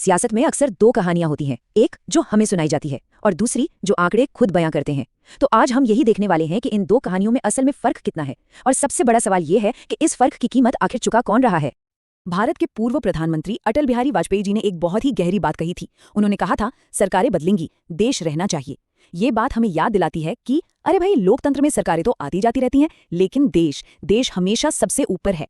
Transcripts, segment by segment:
सियासत में अक्सर दो कहानियां होती हैं, एक जो हमें सुनाई जाती है और दूसरी जो आंकड़े खुद बयां करते हैं। तो आज हम यही देखने वाले हैं कि इन दो कहानियों में असल में फर्क कितना है, और सबसे बड़ा सवाल ये है कि इस फर्क की कीमत आखिर चुका कौन रहा है। भारत के पूर्व प्रधानमंत्री अटल बिहारी वाजपेयी जी ने एक बहुत ही गहरी बात कही थी। उन्होंने कहा था, सरकारें बदलेंगी, देश रहना चाहिए। ये बात हमें याद दिलाती है कि अरे भाई, लोकतंत्र में सरकारें तो आती जाती रहती हैं, लेकिन देश हमेशा सबसे ऊपर है।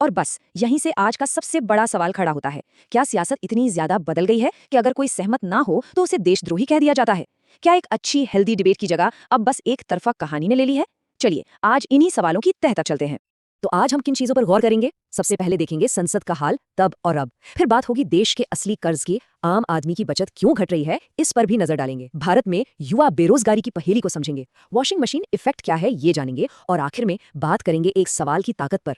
और बस यहीं से आज का सबसे बड़ा सवाल खड़ा होता है, क्या सियासत इतनी ज्यादा बदल गई है कि अगर कोई सहमत ना हो तो उसे देशद्रोही कह दिया जाता है? क्या एक अच्छी हेल्दी डिबेट की जगह अब बस एक तरफा कहानी ने ले ली है? चलिए आज इन्हीं सवालों की तह तक चलते हैं। तो आज हम किन चीजों पर गौर करेंगे? सबसे पहले देखेंगे संसद का हाल तब और अब, फिर बात होगी देश के असली कर्ज की, आम आदमी की बचत क्यों घट रही है इस पर भी नजर डालेंगे, भारत में युवा बेरोजगारी की पहेली को समझेंगे, वॉशिंग मशीन इफेक्ट क्या है ये जानेंगे, और आखिर में बात करेंगे एक सवाल की ताकत पर।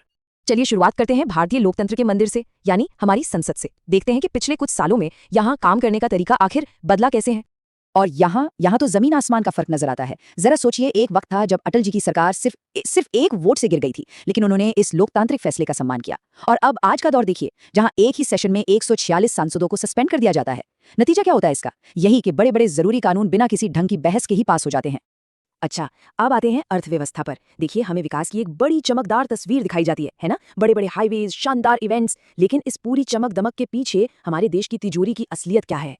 चलिए शुरुआत करते हैं भारतीय लोकतंत्र के मंदिर से, यानी हमारी संसद से। देखते हैं कि पिछले कुछ सालों में यहाँ काम करने का तरीका आखिर बदला कैसे है। और यहाँ तो जमीन आसमान का फर्क नजर आता है। जरा सोचिए, एक वक्त था जब अटल जी की सरकार सिर्फ एक वोट से गिर गई थी, लेकिन उन्होंने इस लोकतांत्रिक फैसले का सम्मान किया। और अब आज का दौर देखिए, जहां एक ही सेशन में 146 सांसदों को सस्पेंड कर दिया जाता है। नतीजा क्या होता है इसका? यही कि बड़े बड़े जरूरी कानून बिना किसी ढंग की बहस के ही पास हो जाते हैं। अच्छा, अब आते हैं अर्थव्यवस्था पर। देखिए, हमें विकास की एक बड़ी चमकदार तस्वीर दिखाई जाती है ना? बड़े बड़े हाईवेज, शानदार इवेंट्स, लेकिन इस पूरी चमक दमक के पीछे हमारे देश की तिजोरी की असलियत क्या है?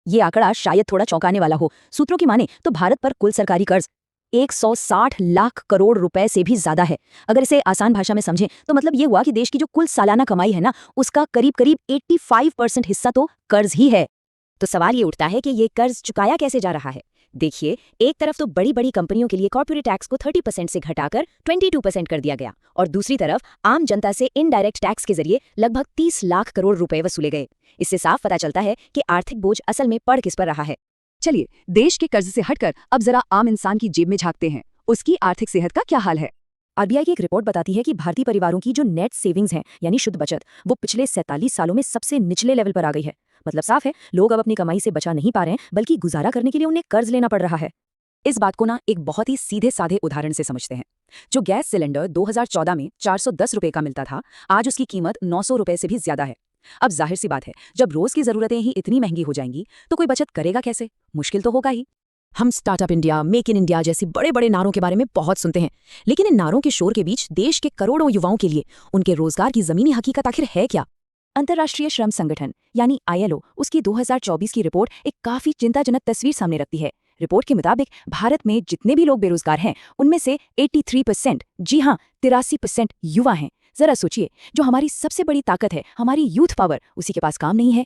ये आंकड़ा शायद थोड़ा चौंकाने वाला हो। सूत्रों की माने तो भारत पर कुल सरकारी कर्ज 160 लाख करोड़ रुपए से भी ज्यादा है। अगर इसे आसान भाषा में समझें तो मतलब ये हुआ कि देश की जो कुल सालाना कमाई है ना, उसका करीब करीब 85% हिस्सा तो कर्ज ही है। तो सवाल ये उठता है कि ये कर्ज चुकाया कैसे जा रहा है? देखिए, एक तरफ तो बड़ी बड़ी कंपनियों के लिए कॉर्पोरेट टैक्स को 30% से घटाकर 22% कर दिया गया, और दूसरी तरफ आम जनता से इनडायरेक्ट टैक्स के जरिए लगभग 30 लाख करोड़ रुपए वसूले गए। इससे साफ पता चलता है कि आर्थिक बोझ असल में पड़ किस पर रहा है। चलिए देश के कर्ज से हटकर अब जरा आम इंसान की जेब में झांकते हैं, उसकी आर्थिक सेहत का क्या हाल है। आरबीआई की एक रिपोर्ट बताती है कि भारतीय परिवारों की जो नेट सेविंग्स हैं, यानी शुद्ध बचत, वो पिछले 47 सालों में सबसे निचले लेवल पर आ गई है। मतलब साफ है, लोग अब अपनी कमाई से बचा नहीं पा रहे हैं, बल्कि गुजारा करने के लिए उन्हें कर्ज लेना पड़ रहा है। इस बात को ना एक बहुत ही सीधे साधे उदाहरण से समझते हैं। जो गैस सिलेंडर 2014 में 410 रुपए का मिलता था, आज उसकी कीमत 900 रुपए से भी ज्यादा है। अब जाहिर सी बात है, जब रोज की जरूरतें ही इतनी महंगी हो जाएंगी तो कोई बचत करेगा कैसे? मुश्किल तो होगा ही। हम startup India, make in India जैसी बड़े बड़े नारों के बारे में बहुत सुनते हैं, लेकिन इन नारों के शोर के बीच देश के करोड़ों युवाओं के लिए उनके रोजगार की जमीनी हकीकत आखिर है क्या? अंतर्राष्ट्रीय श्रम संगठन यानी ILO, उसकी 2024 की रिपोर्ट एक काफी चिंताजनक तस्वीर सामने रखती है। रिपोर्ट के मुताबिक भारत में जितने भी लोग बेरोजगार हैं, उनमें से 83%, जी हाँ 83% युवा हैं। जरा सोचिए, जो हमारी सबसे बड़ी ताकत है, हमारी यूथ पावर, उसी के पास काम नहीं है।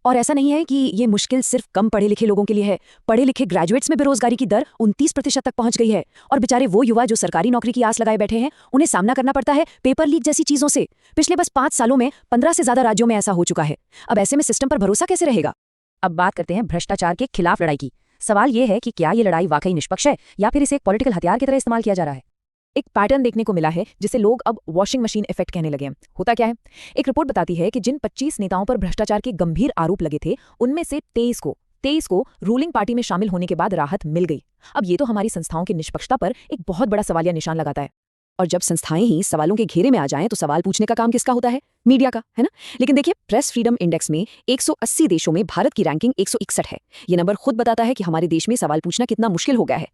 और ऐसा नहीं है कि ये मुश्किल सिर्फ कम पढ़े लिखे लोगों के लिए है। पढ़े लिखे ग्रेजुएट्स में बेरोजगारी की दर 29% तक पहुंच गई है, और बेचारे वो युवा जो सरकारी नौकरी की आस लगाए बैठे हैं, उन्हें सामना करना पड़ता है पेपर लीक जैसी चीजों से। पिछले बस 5 सालों में 15 से ज्यादा राज्यों में ऐसा हो चुका है। अब ऐसे में सिस्टम पर भरोसा कैसे रहेगा? अब बात करते हैं भ्रष्टाचार के खिलाफ लड़ाई की। सवाल ये है कि क्या ये लड़ाई वाकई निष्पक्ष है, या फिर इसे एक पॉलिटिकल हथियार की तरह इस्तेमाल किया जा रहा है। एक पैटर्न देखने को मिला है जिसे लोग अब वॉशिंग मशीन इफेक्ट कहने लगे हैं। होता क्या है, एक रिपोर्ट बताती है कि जिन 25 नेताओं पर भ्रष्टाचार के गंभीर आरोप लगे थे, उनमें से 23 को रूलिंग पार्टी में शामिल होने के बाद राहत मिल गई। अब ये तो हमारी संस्थाओं की निष्पक्षता पर एक बहुत बड़ा सवालिया निशान लगाता है। और जब संस्थाएं ही सवालों के घेरे में आ जाएं तो सवाल पूछने का काम किसका होता है? मीडिया का, है ना? लेकिन देखिए, प्रेस फ्रीडम इंडेक्स में 180 देशों में भारत की रैंकिंग 161 है। ये नंबर खुद बताता है कि हमारे देश में सवाल पूछना कितना मुश्किल हो गया है।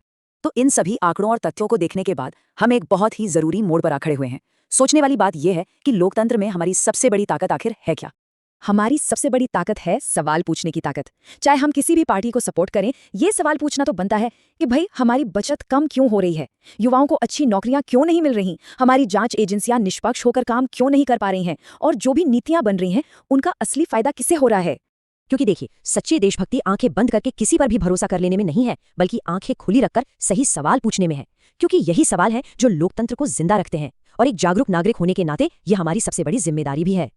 तो इन सभी आंकड़ों और तथ्यों को देखने के बाद हम एक बहुत ही जरूरी मोड़ पर आ खड़े हुए हैं। सोचने वाली बात यह है कि लोकतंत्र में हमारी सबसे बड़ी ताकत आखिर है क्या? हमारी सबसे बड़ी ताकत है सवाल पूछने की ताकत। चाहे हम किसी भी पार्टी को सपोर्ट करें, ये सवाल पूछना तो बनता है कि भाई, हमारी बचत कम क्यों हो रही है? युवाओं को अच्छी नौकरियां क्यों नहीं मिल रही? हमारी जांच एजेंसियां निष्पक्ष होकर काम क्यों नहीं कर पा रही हैं? और जो भी नीतियां बन रही हैं, उनका असली फायदा किसे हो रहा है? क्योंकि देखिए, सच्ची देशभक्ति आंखें बंद करके किसी पर भी भरोसा कर लेने में नहीं है, बल्कि आंखें खुली रखकर सही सवाल पूछने में है। क्योंकि यही सवाल है जो लोकतंत्र को जिंदा रखते हैं, और एक जागरूक नागरिक होने के नाते यह हमारी सबसे बड़ी जिम्मेदारी भी है।